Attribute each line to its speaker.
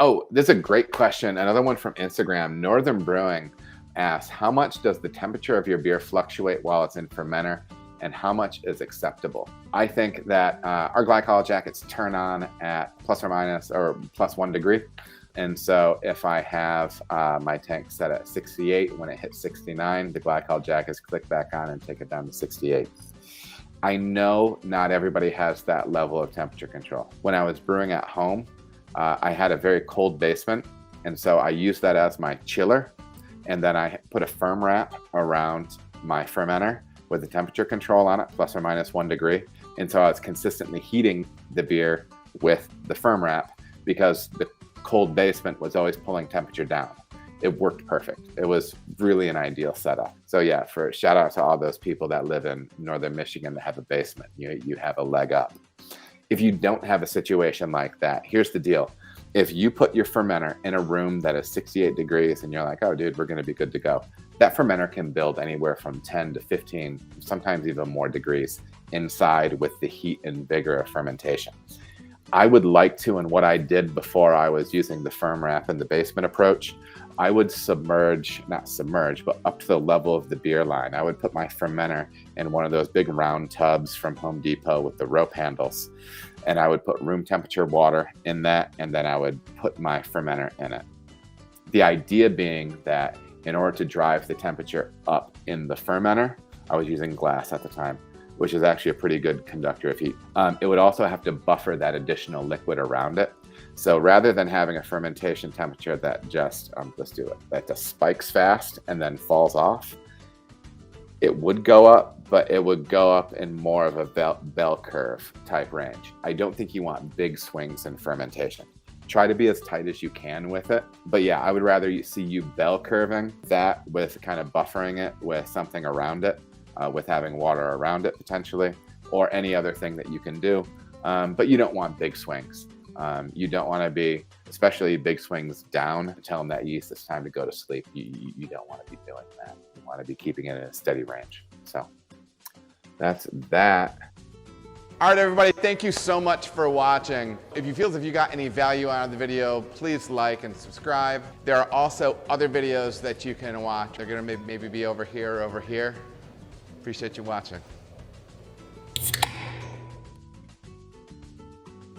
Speaker 1: Oh, this is a great question. Another one from Instagram. Northern Brewing asks, how much does the temperature of your beer fluctuate while it's in fermenter, and how much is acceptable? I think that our glycol jackets turn on at plus or minus or plus 1 degree. And so if I have my tank set at 68, when it hits 69, the glycol jackets click back on and take it down to 68. I know not everybody has that level of temperature control. When I was brewing at home, I had a very cold basement, and so I used that as my chiller, and then I put a firm wrap around my fermenter with the temperature control on it, plus or minus 1 degree. And so I was consistently heating the beer with the firm wrap because the cold basement was always pulling temperature down. It worked perfect. It was really an ideal setup. So yeah, for shout out to all those people that live in Northern Michigan that have a basement. You have a leg up. If you don't have a situation like that, here's the deal. If you put your fermenter in a room that is 68 degrees and you're like, oh dude, we're gonna be good to go, that fermenter can build anywhere from 10 to 15, sometimes even more degrees inside with the heat and vigor of fermentation. I would like to, and what I did before I was using the firm wrap and the basement approach, I would submerge, not submerge, but up to the level of the beer line. I would put my fermenter in one of those big round tubs from Home Depot with the rope handles. And I would put room temperature water in that, and then I would put my fermenter in it. The idea being that in order to drive the temperature up in the fermenter, I was using glass at the time, which is actually a pretty good conductor of heat. It would also have to buffer that additional liquid around it. So rather than having a fermentation temperature that just, let's do it, that just spikes fast and then falls off, it would go up, but it would go up in more of a bell curve type range. I don't think you want big swings in fermentation. Try to be as tight as you can with it. But yeah, I would rather see you bell curving that with kind of buffering it with something around it, with having water around it potentially, or any other thing that you can do. But you don't want big swings. You don't want to be, especially big swings down, telling that yeast it's time to go to sleep. You don't want to be doing that. You want to be keeping it in a steady range. So that's that. All right, everybody, thank you so much for watching. If you feel as if you got any value out of the video, please like and subscribe. There are also other videos that you can watch. They're gonna maybe be over here or over here. Appreciate you watching.